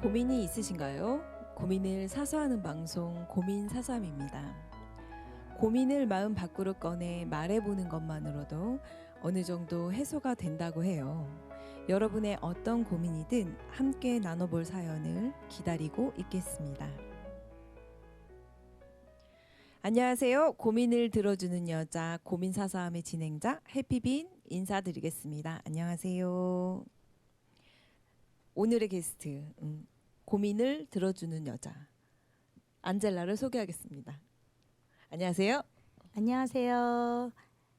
고민이 있으신가요? 고민을 사소하는 방송 고민 사삼입니다. 고민을 마음 밖으로 꺼내 말해보는 것만으로도 어느 정도 해소가 된다고 해요. 여러분의 어떤 고민이든 함께 나눠볼 사연을 기다리고 있겠습니다. 안녕하세요. 고민을 들어주는 여자 고민사사함의 진행자 해피빈 인사드리겠습니다. 안녕하세요. 오늘의 게스트 고민을 들어주는 여자 안젤라를 소개하겠습니다. 안녕하세요. 안녕하세요.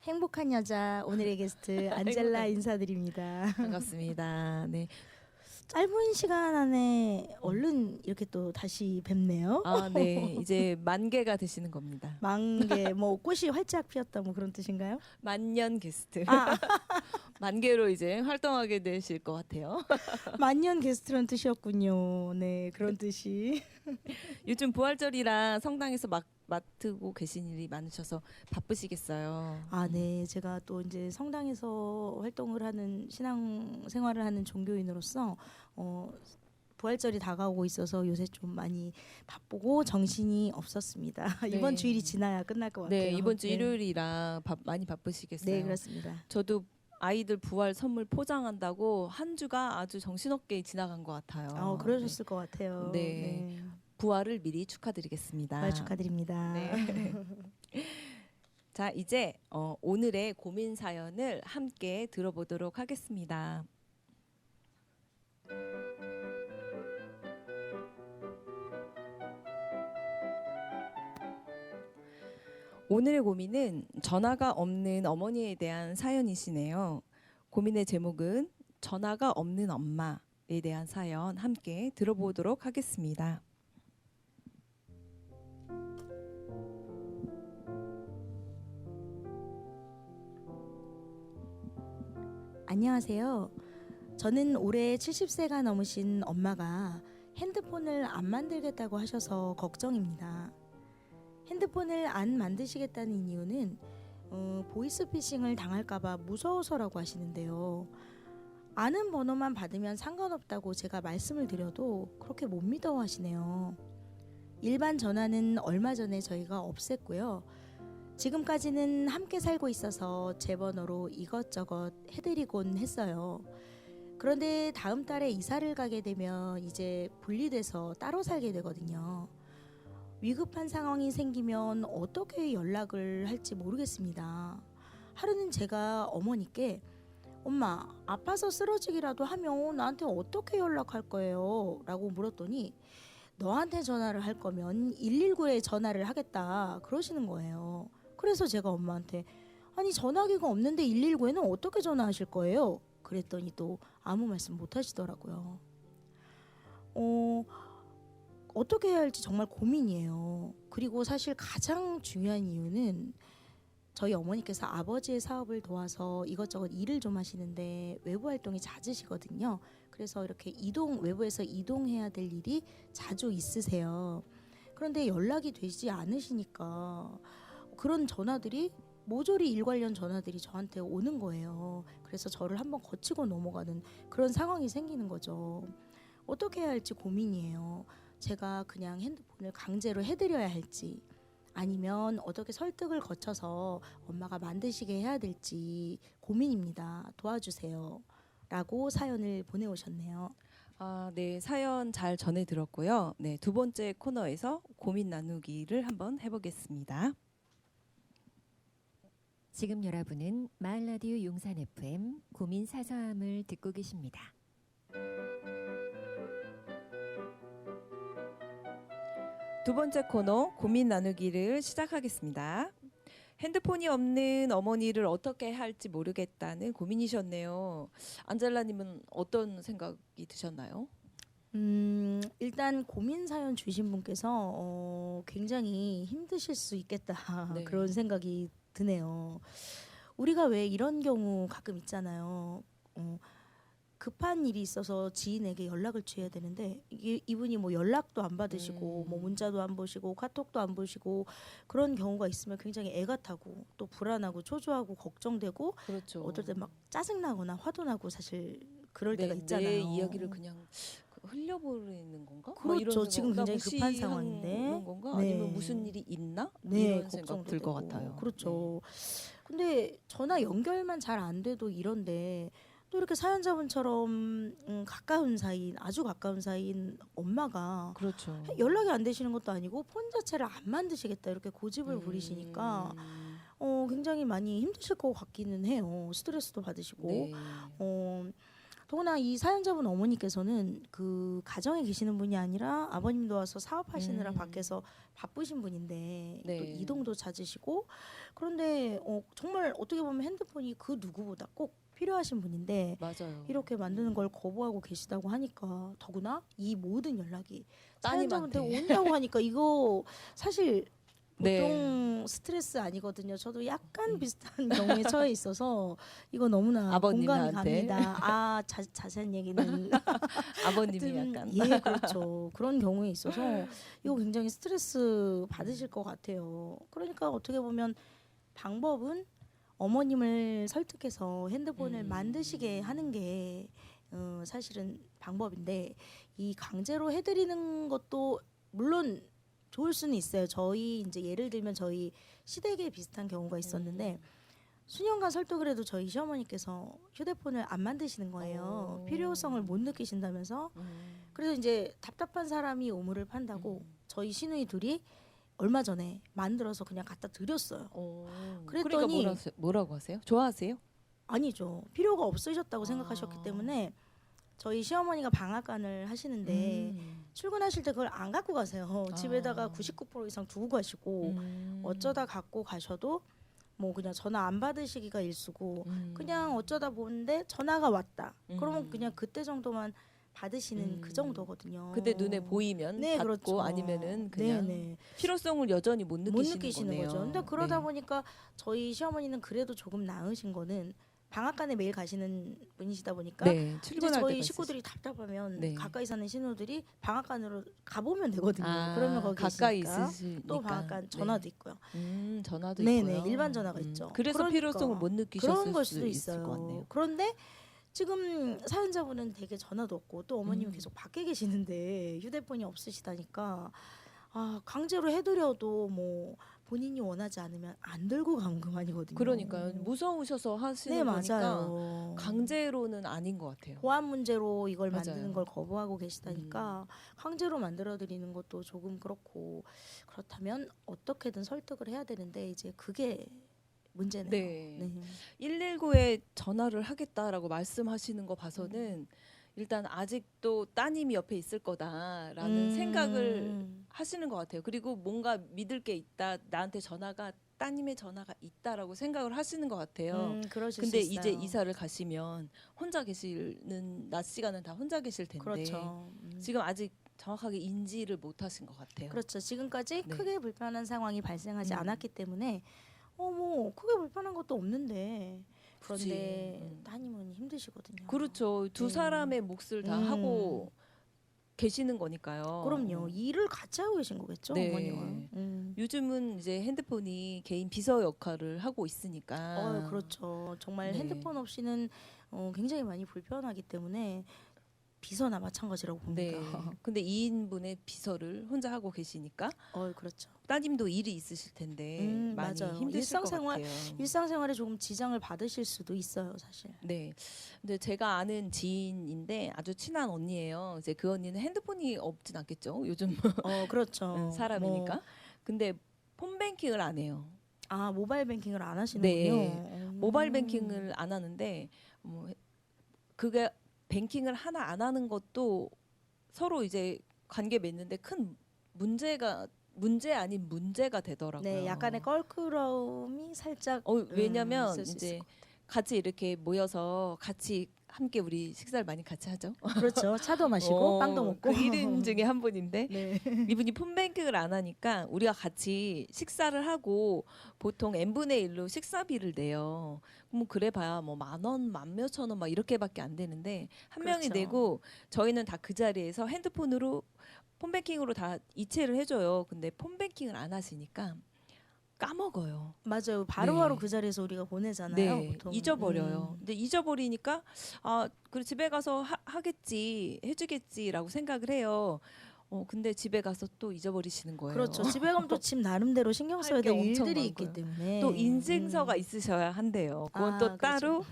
행복한 여자 오늘의 게스트 안젤라 인사드립니다. 반갑습니다. 네. 짧은 시간 안에 얼른 이렇게 또 다시 뵙네요. 네. 이제 만개가 되시는 겁니다. 만개 뭐 꽃이 활짝 피었다 뭐 그런 뜻인가요? 만년 게스트. 만개로 이제 활동하게 되실 것 같아요. 만년 게스트란 뜻이었군요. 네, 그런 뜻이. 요즘 부활절이라 성당에서 맡고 계신 일이 많으셔서 바쁘시겠어요. 네. 제가 또 이제 성당에서 활동을 하는 신앙 생활을 하는 종교인으로서 부활절이 다가오고 있어서 요새 좀 많이 바쁘고 정신이 없었습니다. 네. 이번 주일이 지나야 끝날 것 같아요. 네, 이번 주 네. 일요일이라 많이 바쁘시겠어요. 네, 그렇습니다. 저도 아이들 부활 선물 포장한다고 한 주가 아주 정신없게 지나간 것 같아요. 그러셨을 것 같아요. 네. 부활을 미리 축하드리겠습니다. 부활 축하드립니다. 네. 자, 이제 오늘의 고민 사연을 함께 들어보도록 하겠습니다. 오늘의 고민은 전화가 없는 어머니에 대한 사연이시네요. 고민의 제목은 전화가 없는 엄마에 대한 사연 함께 들어보도록 하겠습니다. 안녕하세요. 저는 올해 70세가 넘으신 엄마가 핸드폰을 안 만들겠다고 하셔서 걱정입니다. 핸드폰을 안 만드시겠다는 이유는 보이스피싱을 당할까봐 무서워서라고 하시는데요. 아는 번호만 받으면 상관없다고 제가 말씀을 드려도 그렇게 못 믿어 하시네요. 일반 전화는 얼마 전에 저희가 없앴고요. 지금까지는 함께 살고 있어서 제 번호로 이것저것 해드리곤 했어요. 그런데 다음 달에 이사를 가게 되면 이제 분리돼서 따로 살게 되거든요. 위급한 상황이 생기면 어떻게 연락을 할지 모르겠습니다. 하루는 제가 어머니께 엄마, 아파서 쓰러지기라도 하면 나한테 어떻게 연락할 거예요? 라고 물었더니 너한테 전화를 할 거면 119에 전화를 하겠다 그러시는 거예요. 그래서 제가 엄마한테 아니 전화기가 없는데 119에는 어떻게 전화하실 거예요? 그랬더니 또 아무 말씀 못 하시더라고요. 어떻게 해야 할지 정말 고민이에요. 그리고 사실 가장 중요한 이유는 저희 어머니께서 아버지의 사업을 도와서 이것저것 일을 좀 하시는데 외부 활동이 잦으시거든요. 그래서 이렇게 외부에서 이동해야 될 일이 자주 있으세요. 그런데 연락이 되지 않으시니까 그런 전화들이 모조리 일 관련 전화들이 저한테 오는 거예요. 그래서 저를 한번 거치고 넘어가는 그런 상황이 생기는 거죠. 어떻게 해야 할지 고민이에요. 제가 그냥 핸드폰을 강제로 해드려야 할지 아니면 어떻게 설득을 거쳐서 엄마가 만드시게 해야 될지 고민입니다. 도와주세요. 라고 사연을 보내오셨네요. 네, 사연 잘 전해 들었고요. 네, 두 번째 코너에서 고민 나누기를 한번 해보겠습니다. 지금 여러분은 마을라디오 용산 FM 고민 사서함을 듣고 계십니다. 두 번째 코너 고민 나누기를 시작하겠습니다. 핸드폰이 없는 어머니를 어떻게 할지 모르겠다는 고민이셨네요. 안젤라님은 어떤 생각이 드셨나요? 일단 고민 사연 주신 분께서 굉장히 힘드실 수 있겠다 네. 그런 생각이 드네요. 우리가 왜 이런 경우 가끔 있잖아요. 급한 일이 있어서 지인에게 연락을 취해야 되는데 이분이 뭐 연락도 안 받으시고 뭐 문자도 안 보시고 카톡도 안 보시고 그런 경우가 있으면 굉장히 애가 타고 또 불안하고 초조하고 걱정되고 그렇죠. 어떨 때 막 짜증나거나 화도 나고 사실 그럴 때가 내 있잖아요. 이야기를 그냥 흘려버리는 건가? 막 그렇죠. 이런 생각, 지금 나 굉장히 급한 무시하는 상황인데. 건가? 네. 아니면 무슨 일이 있나? 네, 이런 생각 걱정도 들 것 되고. 같아요. 그렇죠. 근데 전화 연결만 잘 안 돼도 이런데 또 이렇게 사연자분처럼 가까운 사이인 아주 가까운 사이인 엄마가 네. 그렇죠. 연락이 안 되시는 것도 아니고 폰 자체를 안 만드시겠다 이렇게 고집을 부리시니까 굉장히 많이 힘드실 것 같기는 해요. 스트레스도 받으시고. 네. 더구나 이 사연자분 어머니께서는 그 가정에 계시는 분이 아니라 아버님도 와서 사업하시느라 밖에서 바쁘신 분인데 네. 또 이동도 잦으시고 그런데 정말 어떻게 보면 핸드폰이 그 누구보다 꼭 필요하신 분인데 맞아요. 이렇게 만드는 걸 거부하고 계시다고 하니까 더구나 이 모든 연락이 사연자분한테 따님한테. 온다고 하니까 이거 사실 네. 보통 스트레스 아니거든요. 저도 약간 비슷한 경우에 처해 있어서 이거 너무나 공감이 아버님한테. 갑니다. 자세한 얘기는 아버님이 하여튼 약간 예, 그렇죠. 그런 경우에 있어서 이거 굉장히 스트레스 받으실 것 같아요. 그러니까 어떻게 보면 방법은 어머님을 설득해서 핸드폰을 만드시게 하는 게 사실은 방법인데 이 강제로 해드리는 것도 물론 좋을 수는 있어요. 저희 이제 예를 들면 저희 시댁에 비슷한 경우가 있었는데 수년간 설득을 해도 저희 시어머니께서 휴대폰을 안 만드시는 거예요. 필요성을 못 느끼신다면서. 그래서 이제 답답한 사람이 우물을 판다고 저희 시누이 둘이 얼마 전에 만들어서 그냥 갖다 드렸어요. 그랬더니 그러니까 뭐라고 하세요? 좋아하세요? 아니죠. 필요가 없으셨다고 생각하셨기 때문에 저희 시어머니가 방앗간을 하시는데 출근하실 때 그걸 안 갖고 가세요. 집에다가 99% 이상 두고 가시고 어쩌다 갖고 가셔도 뭐 그냥 전화 안 받으시기가 일쑤고 그냥 어쩌다 보는데 전화가 왔다. 그러면 그냥 그때 정도만 받으시는 그 정도거든요. 그때 눈에 보이면 네, 받고 그렇죠. 아니면은 그냥 네네. 필요성을 여전히 못 못 느끼시는 느끼시는 거네요. 거죠. 근데 그러다 네. 보니까 저희 시어머니는 그래도 조금 나으신 거는 방앗간에 매일 가시는 분이시다 보니까 네, 이제 출근할 저희 때가 식구들이 답답하면 네. 가까이 사는 신우들이 방앗간으로 가보면 되거든요. 아, 그러면 거기 가까이 계시니까 있으시니까 또 방앗간 전화도 있고요. 전화도 네네, 있고요. 일반 전화가 있죠. 그래서 그러니까 필요성을 못 느끼셨을 그런 걸 수 수도 있을 것 있어요. 같네요. 그런데 지금 사연자분은 되게 전화도 없고 또 어머님은 계속 밖에 계시는데 휴대폰이 없으시다니까 강제로 해드려도 뭐 본인이 원하지 않으면 안 들고 간 그만이거든요. 그러니까요. 무서우셔서 하시는 네, 거니까 맞아요. 강제로는 아닌 것 같아요. 보안 문제로 이걸 맞아요. 만드는 걸 거부하고 계시다니까 강제로 만들어 드리는 것도 조금 그렇고 그렇다면 어떻게든 설득을 해야 되는데 이제 그게 문제네요. 네. 119에 전화를 하겠다라고 말씀하시는 거 봐서는 일단 아직도 따님이 옆에 있을 거다라는 생각을 하시는 것 같아요. 그리고 뭔가 믿을 게 있다. 나한테 따님의 전화가 있다라고 생각을 하시는 것 같아요. 그러실 근데 수 있어요. 이제 이사를 가시면 혼자 계시는 낮 시간은 다 혼자 계실 텐데 그렇죠. 지금 아직 정확하게 인지를 못 하신 것 같아요. 그렇죠. 지금까지 네. 크게 불편한 상황이 발생하지 않았기 때문에 뭐 크게 불편한 것도 없는데 그런데 그치. 따님은 힘드시거든요. 그렇죠. 두 네. 사람의 몫을 다 하고 계시는 거니까요. 그럼요. 일을 같이 하고 계신 거겠죠, 네. 어머니와. 요즘은 이제 핸드폰이 개인 비서 역할을 하고 있으니까. 그렇죠. 정말 네. 핸드폰 없이는 굉장히 많이 불편하기 때문에 비서나 마찬가지라고 봅니다. 네. 근데 2인분의 비서를 혼자 하고 계시니까 그렇죠. 따님도 일이 있으실 텐데 많이 맞아요. 힘드실 것 일상생활- 같아요. 일상생활에 조금 지장을 받으실 수도 있어요, 사실. 네. 근데 제가 아는 지인인데 아주 친한 언니예요. 이제 그 언니는 핸드폰이 없진 않겠죠. 요즘 그렇죠. 사람이니까. 근데 폰뱅킹을 안 해요. 모바일 뱅킹을 안 하시는군요. 네. 모바일 뱅킹을 안 하는데 그게 뱅킹을 하나 안 하는 것도 서로 이제 관계 맺는데 큰 문제 아닌 문제가 되더라고요. 네, 약간의 껄끄러움이 살짝 왜냐면 있을 수 이제 있을 것 같이 이렇게 모여서 같이 함께 우리 식사를 많이 같이 하죠. 그렇죠. 차도 마시고 빵도 먹고. 그 1인 중에 한 분인데 네. 이분이 폰뱅킹을 안 하니까 우리가 같이 식사를 하고 보통 n분의 1로 식사비를 내요. 그럼 그래 봐야 뭐 10,000원, 10,000몇천 원 막 이렇게밖에 안 되는데 한 명이 그렇죠. 내고 저희는 다 그 자리에서 핸드폰으로 폰뱅킹으로 다 이체를 해줘요. 근데 폰뱅킹을 안 하시니까 까먹어요. 맞아요. 바로바로 네. 그 자리에서 우리가 보내잖아요. 네, 보통. 잊어버려요. 근데 잊어버리니까 그래 집에 가서 하겠지, 해주겠지라고 생각을 해요. 근데 집에 가서 또 잊어버리시는 거예요. 그렇죠. 집에 가면 또 집 나름대로 신경 써야 할 게 될 엄청 일들이 있기 많고요. 때문에 또 인증서가 있으셔야 한대요. 그건 또 그렇죠. 따로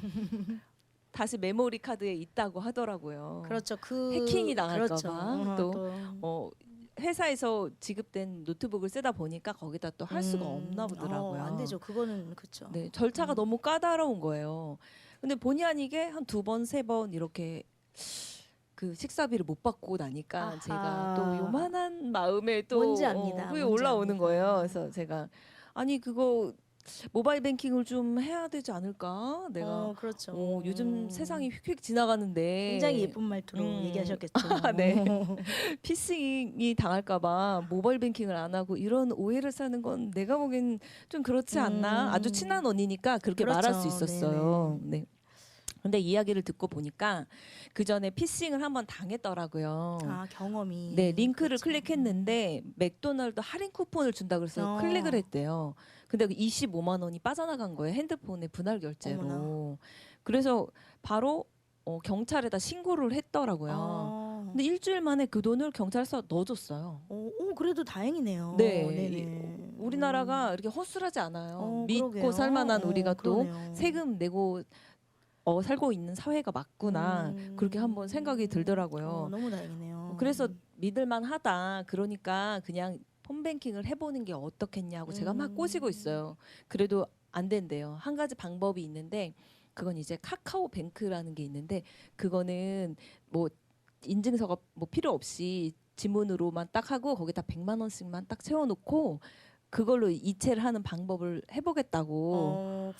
다시 메모리 카드에 있다고 하더라고요. 그렇죠. 해킹이 당할까 그렇죠. 봐. 회사에서 지급된 노트북을 쓰다 보니까 거기다 또 할 수가 없나 보더라고요. 안 되죠. 그거는 그렇죠. 네, 절차가 너무 까다로운 거예요. 근데 본의 아니게 한 2번, 3번 이렇게 그 식사비를 못 받고 나니까 아하. 제가 또 요만한 마음에 또 뭔지 압니다. 그게 뭔지 올라오는 압니다. 거예요. 그래서 제가 아니 그거 모바일 뱅킹을 좀 해야 되지 않을까? 내가 그렇죠. 요즘 세상이 휙휙 지나가는데 굉장히 예쁜 말투로 얘기하셨겠죠. 네. 피싱이 당할까봐 모바일 뱅킹을 안 하고 이런 오해를 사는 건 내가 보기엔 좀 그렇지 않나? 아주 친한 언니니까 그렇게 그렇죠. 말할 수 있었어요. 네. 근데 이야기를 듣고 보니까 그 전에 피싱을 한번 당했더라고요. 경험이. 네, 링크를 그렇죠. 클릭했는데 맥도날드 할인 쿠폰을 준다 그래서 클릭을 했대요. 근데 25만 원이 빠져나간 거예요. 핸드폰에 분할 결제로. 어머나. 그래서 바로 경찰에다 신고를 했더라고요. 근데 일주일 만에 그 돈을 경찰서 넣어줬어요. 그래도 다행이네요. 네, 네네. 우리나라가 이렇게 허술하지 않아요. 믿고 그러게요. 살만한 우리가 또 그러네요. 세금 내고 살고 있는 사회가 맞구나. 그렇게 한번 생각이 들더라고요. 너무 다행이네요. 그래서 믿을만하다. 그러니까 그냥 폰뱅킹을 해보는 게 어떻겠냐고 제가 막 꼬시고 있어요. 그래도 안 된대요. 한 가지 방법이 있는데 그건 이제 카카오뱅크라는 게 있는데 그거는 뭐 인증서가 뭐 필요 없이 지문으로만 딱 하고 거기다 100만 원씩만 딱 채워놓고 그걸로 이체를 하는 방법을 해보겠다고.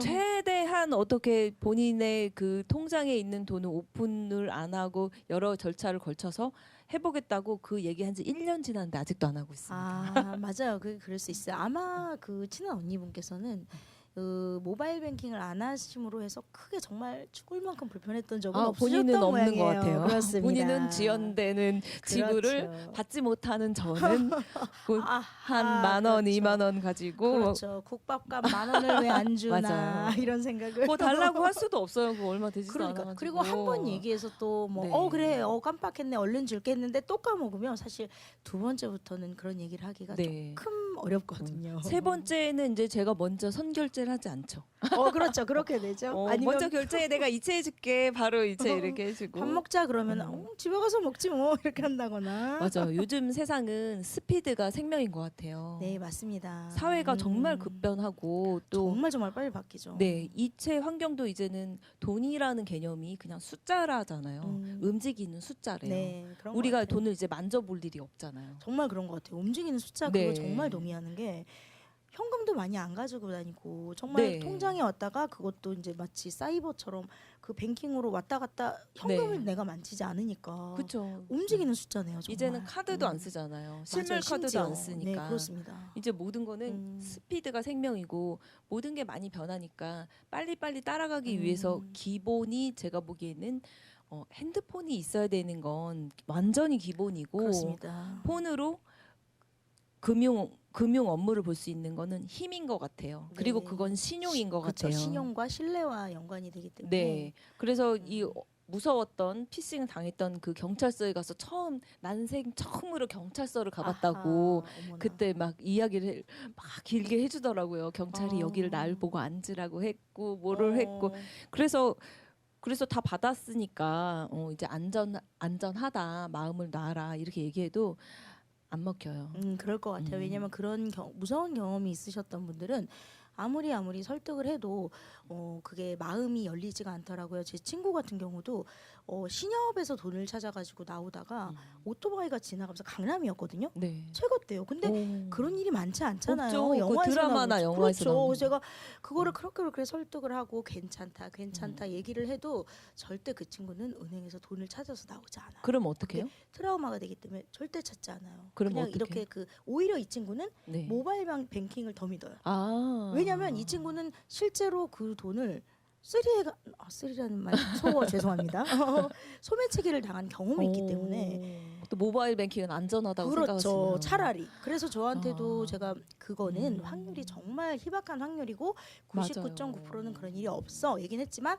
최대한 어떻게 본인의 그 통장에 있는 돈을 오픈을 안 하고 여러 절차를 걸쳐서 해보겠다고 그 얘기한 지 1년 지났는데 아직도 안 하고 있습니다. 맞아요. 그럴 수 있어요. 아마 그 친한 언니분께서는 그 모바일 뱅킹을 안 하심으로 해서 크게 정말 죽을 만큼 불편했던 적은 없으셨던 본인은 없는 모양이에요. 것 같아요. 그렇습니다. 본인은 지연되는 지불을 그렇죠. 받지 못하는 저는 한 10,000원, 그렇죠. 2만 원 가지고 그렇죠. 국밥값 10,000원을 왜 안 주나 맞아요. 이런 생각을. 뭐 달라고 할 수도 없어요. 그거 얼마 되지도 그러니까 않아가지고. 그리고 한 번 얘기해서 또 뭐 네. 그래 깜빡했네 얼른 줄게 했는데 또 까먹으면 사실 두 번째부터는 그런 얘기를 하기가 네. 조금 어렵거든요. 세 번째는 이제 제가 먼저 선결제를 하지 않죠. 그렇죠. 그렇게 되죠. 아니면 먼저 결제해 내가 이체해줄게. 바로 이체 이렇게 해주고. 밥 먹자 그러면 집에 가서 먹지 뭐 이렇게 한다거나. 맞아요. 요즘 세상은 스피드가 생명인 것 같아요. 네 맞습니다. 사회가 정말 급변하고 또 정말 빨리 바뀌죠. 네, 이체 환경도 이제는 돈이라는 개념이 그냥 숫자라잖아요. 움직이는 숫자래요. 네, 그런 우리가 것 같아요. 돈을 이제 만져볼 일이 없잖아요. 정말 그런 것 같아요. 움직이는 숫자 네. 그거 정말 동의하는 게 현금도 많이 안 가지고 다니고 정말 네. 통장에 왔다가 그것도 이제 마치 사이버처럼 그 뱅킹으로 왔다 갔다 현금을 네. 내가 만지지 않으니까 그렇죠. 움직이는 숫자네요. 정말. 이제는 카드도 안 쓰잖아요. 실물 맞아요, 카드도 심지어. 안 쓰니까. 네, 그렇습니다. 이제 모든 거는 스피드가 생명이고 모든 게 많이 변하니까 빨리빨리 따라가기 위해서 기본이 제가 보기에는 핸드폰이 있어야 되는 건 완전히 기본이고 그렇습니다. 폰으로 금융 업무를 볼 수 있는 거는 힘인 것 같아요. 그리고 네. 그건 신용인 것 그렇죠. 같아요. 신용과 신뢰와 연관이 되기 때문에. 네. 그래서 이 무서웠던 피싱 당했던 그 경찰서에 가서 난생 처음으로 경찰서를 가봤다고 아하, 어머나. 그때 막 이야기를 막 길게 해주더라고요. 경찰이 여기를 날 보고 앉으라고 했고 뭐를 했고 그래서 다 받았으니까 이제 안전하다 마음을 놔라 이렇게 얘기해도 안 먹혀요. 그럴 것 같아요. 왜냐하면 그런 무서운 경험이 있으셨던 분들은 아무리 설득을 해도 그게 마음이 열리지가 않더라고요. 제 친구 같은 경우도 신협에서 돈을 찾아가지고 나오다가 오토바이가 지나가면서 강남이었거든요. 네. 최고대요. 근데 그런 일이 많지 않잖아요. 없죠. 그 영화에서 드라마나 나오죠. 영화에서 그렇죠. 나오는 제가 그거를 그렇게 설득을 하고 괜찮다 얘기를 해도 절대 그 친구는 은행에서 돈을 찾아서 나오지 않아요. 그럼 어떡해요? 트라우마가 되기 때문에 절대 찾지 않아요. 그럼 그냥 어떡해? 이렇게 오히려 이 친구는 네. 모바일 뱅킹을 더 믿어요. 아. 왜냐하면 이 친구는 실제로 그 돈을 쓰리라는 말 죄송합니다. 소매치기를 당한 경험이 있기 때문에 또 모바일 뱅킹은 안전하다고 그렇죠. 생각하시나요? 차라리. 그래서 저한테도 아. 제가 그거는 음. 확률이 정말 희박한 확률이고 맞아요. 99.9%는 그런 일이 없어 얘긴 했지만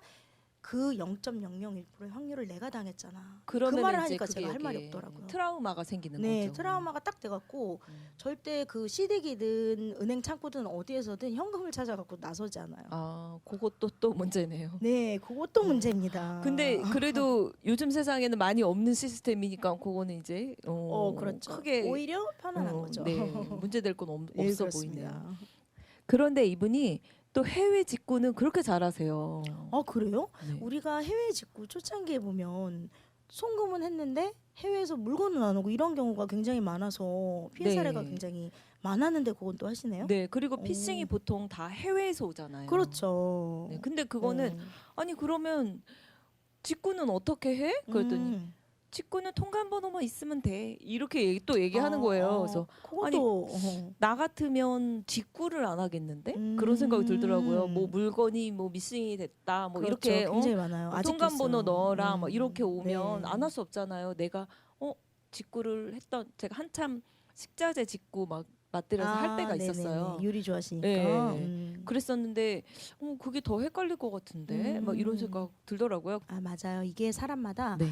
그 0.001%의 확률을 내가 당했잖아. 그 그러면 말을 이제 하니까 그게 제가 할 말이 여기에 없더라고요. 트라우마가 생기는 네, 거죠. 트라우마가 딱 돼갖고 음. 절대 그 시댁이든 은행 창구든 어디에서든 현금을 찾아갖고 나서지 않아요. 아, 그것도 또 문제네요. 네, 그것도 문제입니다. 근데 그래도 요즘 세상에는 많이 없는 시스템이니까 그거는 이제 그렇죠. 크게 오히려 편안한 거죠. 네, 문제될 건 네, 없어 그렇습니다. 보이네요. 그런데 이분이 또 해외 직구는 그렇게 잘하세요. 그래요? 네. 우리가 해외 직구 초창기에 보면 송금은 했는데 해외에서 물건은 안 오고 이런 경우가 굉장히 많아서 피해 네. 사례가 굉장히 많았는데 그건 또 하시네요? 네, 그리고 피싱이 보통 다 해외에서 오잖아요. 그렇죠. 네, 근데 그거는 아니 그러면 직구는 어떻게 해? 그랬더니 직구는 통관번호만 있으면 돼. 이렇게 또 얘기하는 거예요. 그래서 그것도 나 같으면 직구를 안 하겠는데 음. 그런 생각이 들더라고요. 뭐 물건이 뭐 미싱이 됐다, 뭐 그렇죠. 이렇게 굉장히 많아요. 아직도 통관번호 있어요. 넣어라, 막 이렇게 오면 네. 안 할 수 없잖아요. 내가 직구를 했던 제가 한참 식자재 직구 막 맞들여서 할 때가 네네네. 있었어요. 요리 좋아하시니까. 네. 그랬었는데 그게 더 헷갈릴 것 같은데 막 이런 생각 들더라고요. 맞아요. 이게 사람마다 네.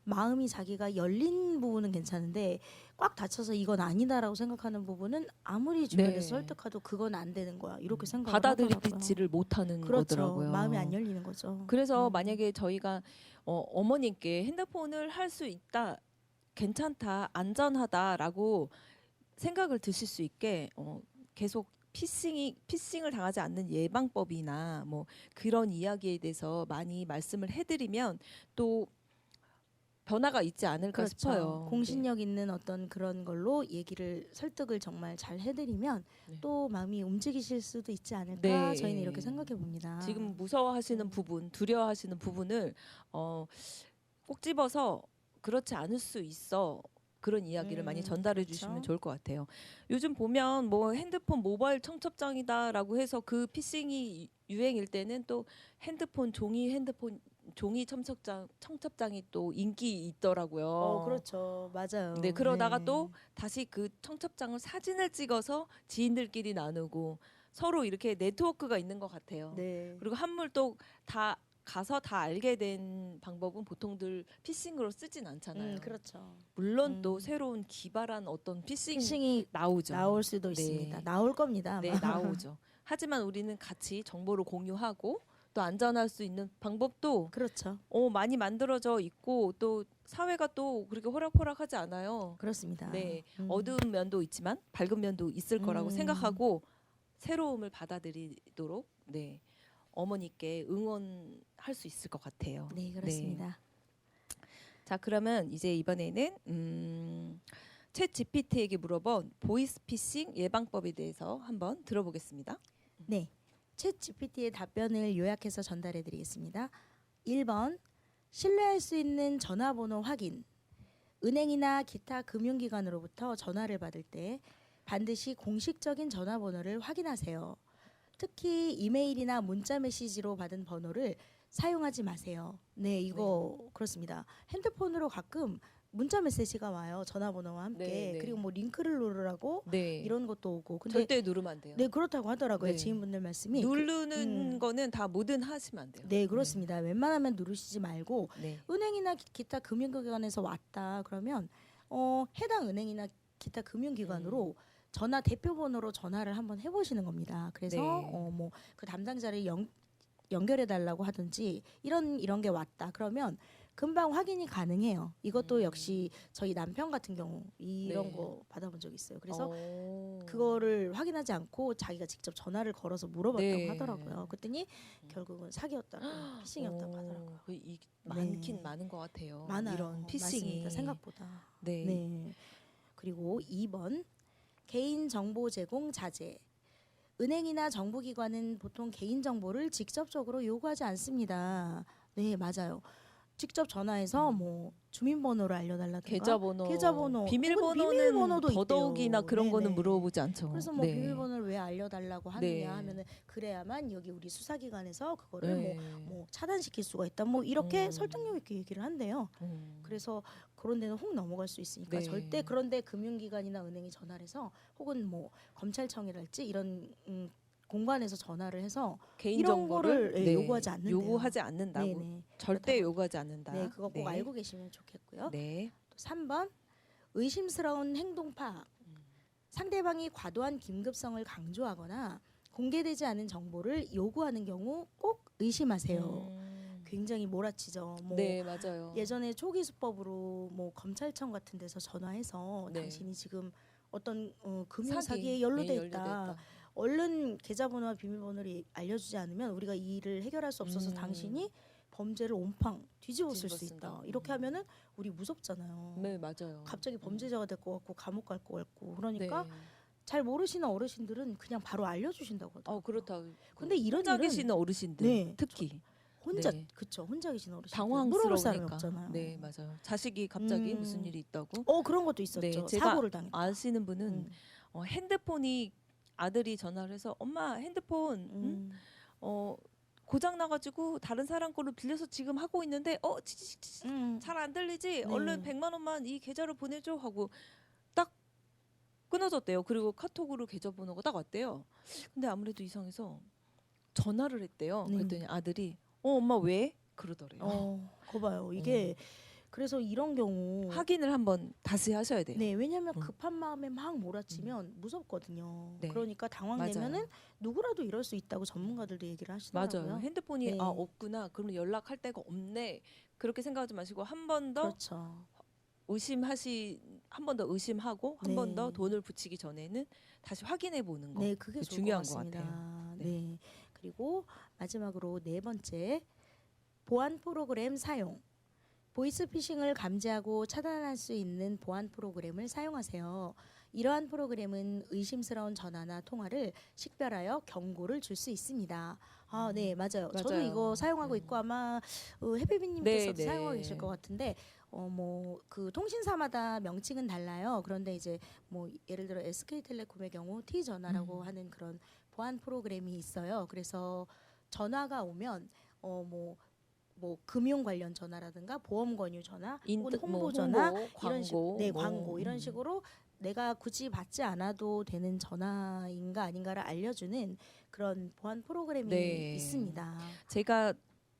마음이 자기가 열린 부분은 괜찮은데 꽉 닫혀서 이건 아니다라고 생각하는 부분은 아무리 주변에서 네. 설득해도 그건 안 되는 거야. 이렇게 생각을 하더라고요. 받아들이지를 못하는 그렇죠. 거더라고요. 마음이 안 열리는 거죠. 그래서 만약에 저희가 어머님께 핸드폰을 할 수 있다, 괜찮다, 안전하다라고 생각을 드실 수 있게 계속 피싱을 당하지 않는 예방법이나 뭐 그런 이야기에 대해서 많이 말씀을 해드리면 또 변화가 있지 않을까 그렇죠. 싶어요. 공신력 있는 어떤 그런 걸로 얘기를 설득을 정말 잘 해드리면 네. 또 마음이 움직이실 수도 있지 않을까 네. 저희는 이렇게 생각해 봅니다. 지금 무서워하시는 부분, 두려워하시는 부분을 꼭 집어서 그렇지 않을 수 있어. 그런 이야기를 많이 전달해 그렇죠. 주시면 좋을 것 같아요. 요즘 보면 뭐 핸드폰 모바일 청첩장이다라고 해서 그 피싱이 유행일 때는 또 핸드폰 종이 청첩장이 또 인기 있더라고요. 그렇죠. 맞아요. 네, 그러다가 또 다시 그 청첩장을 사진을 찍어서 지인들끼리 나누고 서로 이렇게 네트워크가 있는 것 같아요. 네. 그리고 한물 또 다 가서 다 알게 된 방법은 보통들 피싱으로 쓰진 않잖아요. 그렇죠. 물론 또 새로운 기발한 어떤 피싱이 나오죠. 나올 수도 네. 있습니다. 나올 겁니다. 네, 나오죠. 하지만 우리는 같이 정보를 공유하고 또 안전할 수 있는 방법도 그렇죠. 많이 만들어져 있고 또 사회가 또 그렇게 호락호락하지 않아요. 그렇습니다. 네, 어두운 면도 있지만 밝은 면도 있을 거라고 생각하고 새로움을 받아들이도록 네, 어머니께 응원할 수 있을 것 같아요. 네, 그렇습니다. 자, 그러면 이제 이번에는 챗 GPT에게 물어본 보이스피싱 예방법에 대해서 한번 들어보겠습니다. 네. 챗 GPT의 답변을 요약해서 전달해 드리겠습니다. 1번. 신뢰할 수 있는 전화번호 확인. 은행이나 기타 금융기관으로부터 전화를 받을 때 반드시 공식적인 전화번호를 확인하세요. 특히 이메일이나 문자 메시지로 받은 번호를 사용하지 마세요. 네, 이거 그렇습니다. 핸드폰으로 가끔 문자 메시지가 와요. 전화번호와 함께. 네. 그리고 뭐 링크를 누르라고 네, 이런 것도 오고. 근데 절대 누르면 안 돼요. 네, 그렇다고 하더라고요. 네. 지인분들 말씀이. 누르는 거는 다 뭐든 하시면 안 돼요. 네, 그렇습니다. 웬만하면 누르시지 말고 네. 은행이나 기타 금융기관에서 왔다 그러면 해당 은행이나 기타 금융기관으로 전화 대표번호로 전화를 한번 해보시는 겁니다. 그래서 네. 뭐 그 담당자를 연결해 달라고 하든지 이런 게 왔다 그러면 금방 확인이 가능해요. 이것도 역시 저희 남편 같은 경우 이런 네. 거 받아본 적 있어요. 그래서 그거를 확인하지 않고 자기가 직접 전화를 걸어서 물어봤다고 네. 하더라고요. 그랬더니 결국은 사기였다고 피싱이었다고 하더라고요. 많긴 많은 것 같아요. 많아요. 이런 피싱이 맞습니다. 생각보다. 네. 네. 그리고 2번 개인 정보 제공 자제. 은행이나 정부기관은 보통 개인 정보를 직접적으로 요구하지 않습니다. 네, 맞아요. 직접 전화해서 뭐 주민번호를 알려달라든가 계좌번호, 비밀번호는 비밀번호도 더더욱이나 있대요. 그런 거는 네네. 물어보지 않죠. 그래서 뭐 네. 비밀번호를 왜 알려달라고 하느냐 네. 하면은 그래야만 여기 우리 수사기관에서 그거를 네. 뭐 차단시킬 수가 있다. 뭐 이렇게 음. 설득력 있게 얘기를 한대요. 그래서 그런 데는 훅 넘어갈 수 있으니까 네. 절대 그런데 금융기관이나 은행에 전화를 해서 혹은 뭐 검찰청이랄지 이런 공간에서 전화를 해서 개인 이런 거를 정보를 예, 요구하지 않는데요. 요구하지 않는다고. 네네. 절대 그렇다고- 요구하지 않는다. 네, 그거 꼭 알고 계시면 좋겠고요. 네. 또 3번 의심스러운 행동 파악. 상대방이 과도한 긴급성을 강조하거나 공개되지 않은 정보를 요구하는 경우 꼭 의심하세요. 굉장히 몰아치죠. 뭐 네, 맞아요. 예전에 초기 수법으로 뭐 검찰청 같은 데서 전화해서 네. 당신이 지금 어떤 금융 사기. 사기에 연루돼 네, 있다. 얼른 계좌번호와 비밀번호를 알려주지 않으면 우리가 이 일을 해결할 수 없어서 당신이 범죄를 온팡 뒤집었을 수 뒤집었습니다. 있다. 이렇게 하면은 우리 무섭잖아요. 네, 맞아요. 갑자기 범죄자가 될 것 같고 감옥 갈 것 같고 그러니까 네. 잘 모르시는 어르신들은 그냥 바로 알려주신다고 하더라고요. 그렇다. 근데 이런 혼자 일은 계시는 어르신들 네, 특히 혼자 네. 그쵸 혼자 계신 어르신들 물어볼 사람이 당황스러우니까. 없잖아요. 네, 맞아요. 자식이 갑자기 음. 무슨 일이 있다고 그런 것도 있었죠. 네, 제가 사고를 당했다. 아시는 분은 음. 핸드폰이 아들이 전화를 해서 엄마 핸드폰 고장 나가지고 다른 사람 거로 빌려서 지금 하고 있는데 잘 안 들리지? 네. 얼른 100만 원만 이 계좌로 보내줘 하고 딱 끊어졌대요. 그리고 카톡으로 계좌번호가 딱 왔대요. 근데 아무래도 이상해서 전화를 했대요. 네. 그랬더니 아들이 엄마 왜? 그러더래요. 거 봐요. 이게 그래서 이런 경우 확인을 한번 다시 하셔야 돼요. 네, 왜냐하면 급한 마음에 막 몰아치면 무섭거든요. 네. 그러니까 당황되면은 맞아요. 누구라도 이럴 수 있다고 전문가들도 얘기를 하시더라고요. 맞아요. 핸드폰이 네. 없구나. 그러면 연락할 데가 없네. 그렇게 생각하지 마시고 한 번 더 그렇죠. 한 번 더 의심하고 한 번 더 네. 돈을 붙이기 전에는 다시 확인해 보는 거. 네, 그게 그게 좋을 중요한 것 것 같습니다. 같아요. 네. 그리고 마지막으로 4번째 보안 프로그램 사용. 보이스피싱을 감지하고 차단할 수 있는 보안 프로그램을 사용하세요. 이러한 프로그램은 의심스러운 전화나 통화를 식별하여 경고를 줄 수 있습니다. 네, 맞아요. 저도 맞아요. 이거 사용하고 있고 아마 해피비님께서도 네, 사용하고 네. 계실 것 같은데 뭐 그 통신사마다 명칭은 달라요. 그런데 이제 뭐 예를 들어 SK텔레콤의 경우 T전화라고 하는 그런 보안 프로그램이 있어요. 그래서 전화가 오면 뭐 금융 관련 전화라든가 보험 권유 전화 혹은 홍보 전화 이런 식으로 광고 이런 식으로 내가 굳이 받지 않아도 되는 전화인가 아닌가를 알려주는 그런 보안 프로그램이 네. 있습니다. 제가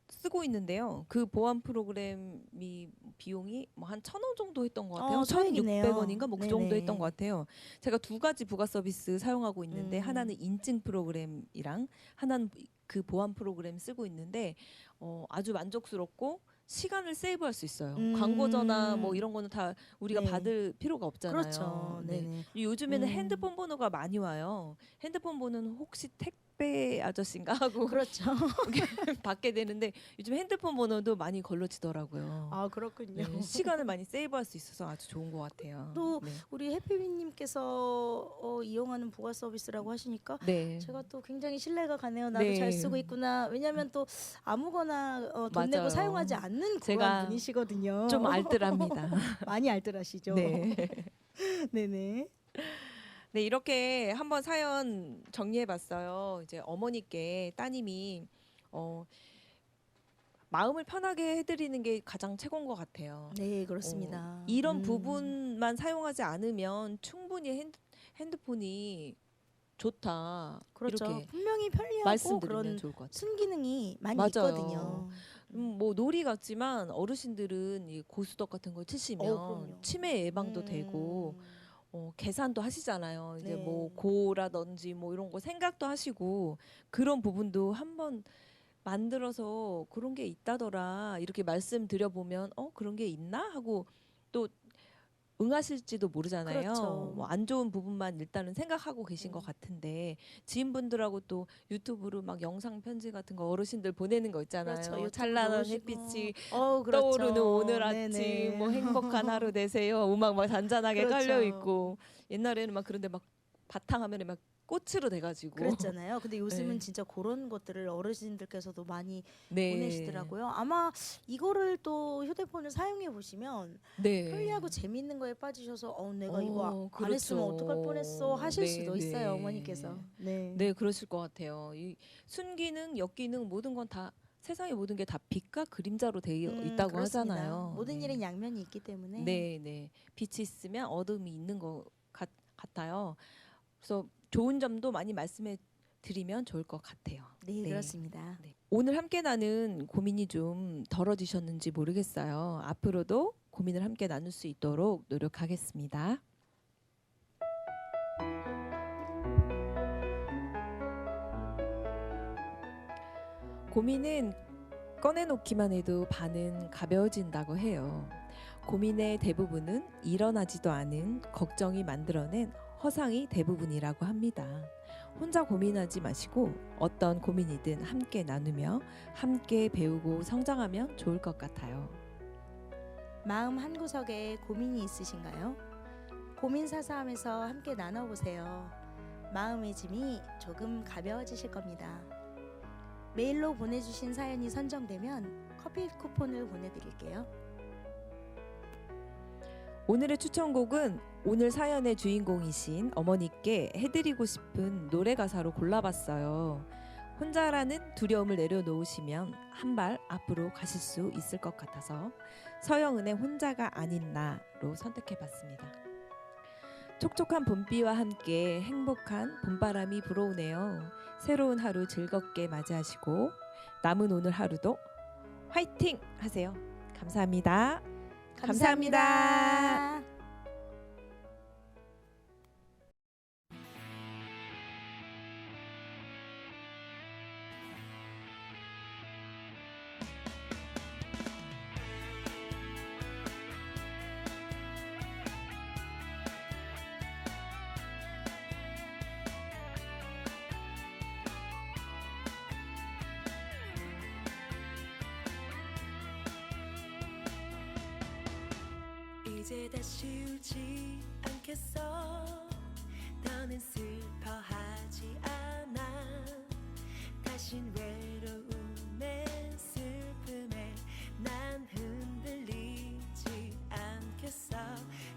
쓰고 있는데요. 그 보안 프로그램이 비용이 뭐 한 1,000원 정도 했던 것 같아요. 소액이네요. 1,600원인가 뭐 그 정도 네네. 했던 것 같아요. 제가 2가지 부가 서비스 사용하고 있는데 하나는 인증 프로그램이랑 하나는 그 보안 프로그램 쓰고 있는데 아주 만족스럽고 시간을 세이브할 수 있어요. 광고 전화 뭐 이런 거는 다 우리가 네. 받을 필요가 없잖아요. 그렇죠. 네. 네네. 요즘에는 핸드폰 번호가 많이 와요. 핸드폰 번호는 혹시 택배 아저씨인가 하고 그렇죠. 받게 되는데 요즘 핸드폰 번호도 많이 걸러지더라고요. 그렇군요. 네, 시간을 많이 세이브할 수 있어서 아주 좋은 것 같아요. 또 네. 우리 해피비님께서 이용하는 부가 서비스라고 하시니까 네. 제가 또 굉장히 신뢰가 가네요. 나도 네. 잘 쓰고 있구나. 왜냐하면 또 아무거나 돈 맞아요. 내고 사용하지 않는 제가 그런 분이시거든요. 좀 알뜰합니다. 많이 알뜰하시죠. 네. 네네. 네, 이렇게 한번 사연 정리해봤어요. 이제 어머니께 따님이 마음을 편하게 해드리는 게 가장 최고인 것 같아요. 네, 그렇습니다. 이런 부분만 사용하지 않으면 충분히 핸드폰이 좋다. 그렇죠. 이렇게 분명히 편리하고 말씀드리면 그런 좋을 것 같아요. 순기능이 많이 맞아요. 있거든요. 뭐 놀이 같지만 어르신들은 이 고스톱 같은 거 치시면 그럼요. 치매 예방도 되고 계산도 하시잖아요. 이제 네. 뭐 고라든지 뭐 이런 거 생각도 하시고 그런 부분도 한번 만들어서 그런 게 있다더라 이렇게 말씀드려 보면 그런 게 있나 하고 또 응하실지도 모르잖아요. 그렇죠. 뭐 안 좋은 부분만 일단은 생각하고 계신 것 같은데 지인분들하고 또 유튜브로 막 영상 편지 같은 거 어르신들 보내는 거 있잖아요. 그렇죠. 유튜브 찬란한 놓으시고. 햇빛이 그렇죠. 떠오르는 오늘 아침 네네. 뭐 행복한 하루 되세요. 음악 막 잔잔하게 그렇죠. 깔려 있고 옛날에는 막 그런데 막 바탕화면에 막 꽃으로 돼가지고 그랬잖아요. 근데 요즘은 네. 진짜 그런 것들을 어르신들께서도 많이 네. 보내시더라고요. 아마 이거를 또 휴대폰을 사용해 보시면 네. 편리하고 재미있는 거에 빠지셔서 내가 이거 안 그렇죠. 했으면 어떡할 뻔했어 하실 네, 수도 있어요, 네. 어머니께서. 네. 네, 그러실 것 같아요. 이 순기능, 역기능 모든 건 다 세상의 모든 게 다 빛과 그림자로 되어 있다고 그렇습니다. 하잖아요. 모든 네. 일은 양면이 있기 때문에. 네, 네. 빛이 있으면 어둠이 있는 것 같아요. 그래서 좋은 점도 많이 말씀해 드리면 좋을 것 같아요. 네, 네. 그렇습니다. 네. 오늘 함께 나눈 고민이 좀 덜어지셨는지 모르겠어요. 앞으로도 고민을 함께 나눌 수 있도록 노력하겠습니다. 고민은 꺼내놓기만 해도 반은 가벼워진다고 해요. 고민의 대부분은 일어나지도 않은 걱정이 만들어낸 허상이 대부분이라고 합니다. 혼자 고민하지 마시고 어떤 고민이든 함께 나누며 함께 배우고 성장하면 좋을 것 같아요. 마음 한구석에 고민이 있으신가요? 고민 사사함에서 함께 나눠보세요. 마음의 짐이 조금 가벼워지실 겁니다. 메일로 보내주신 사연이 선정되면 커피 쿠폰을 보내드릴게요. 오늘의 추천곡은 오늘 사연의 주인공이신 어머니께 해드리고 싶은 노래 가사로 골라봤어요. 혼자라는 두려움을 내려놓으시면 한 발 앞으로 가실 수 있을 것 같아서 서영은의 혼자가 아닌 나로 선택해봤습니다. 촉촉한 봄비와 함께 행복한 봄바람이 불어오네요. 새로운 하루 즐겁게 맞이하시고 남은 오늘 하루도 화이팅 하세요. 감사합니다. 감사합니다. 이제 다시 울지 않겠어. 더는 슬퍼하지 않아. 다신 외로움에 슬픔에 난 흔들리지 않겠어.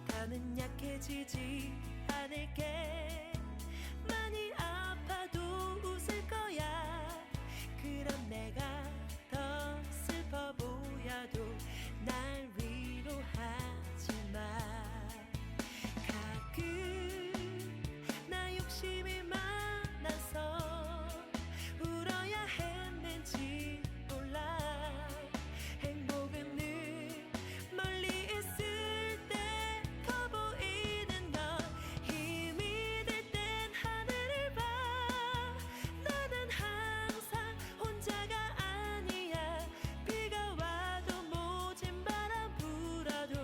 더는 약해지지 않을게. 많이 아파도 웃을 거야. 그럼 내가 더 슬퍼 보여도 날 위로하지 마. 가끔 나 욕심이 많아서 울어야 했는지 몰라. 행복은 늘 멀리 있을 때 커 보이는 너. 힘이 들 땐 하늘을 봐. 나는 항상 혼자가 아니야. 비가 와도 모진 바람 불어도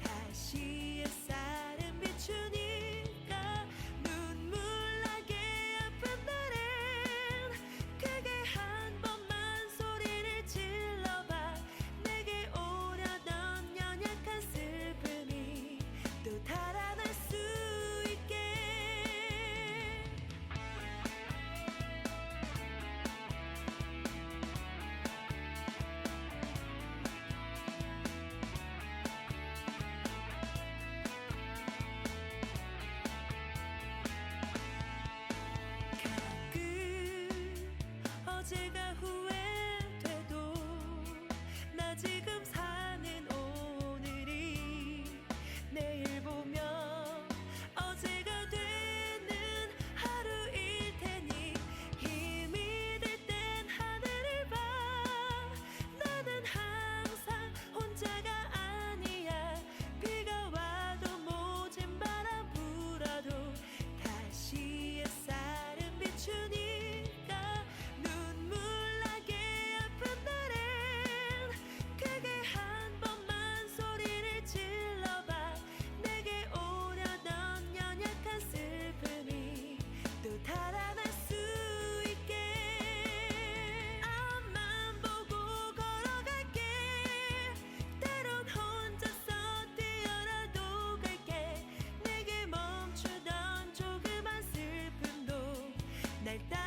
다시 햇살은 비추니까. 눈물 나게 아픈 날엔 크게 한 번만 소리를 질러봐. 내게 오려던 연약한 슬픔이 또 달아날 수 있게. 가끔 어제가 후회돼도 나 지금 사는 오늘이 내일 보면 어제가 되는 하루일 테니. 힘이 들 땐 하늘을 봐. 나는 항상 혼자가 아니야. 비가 와도 모진 바람 불어도 다시 햇살은 비추니까. 눈물 나게 아픈 날엔 크게 한 날 따라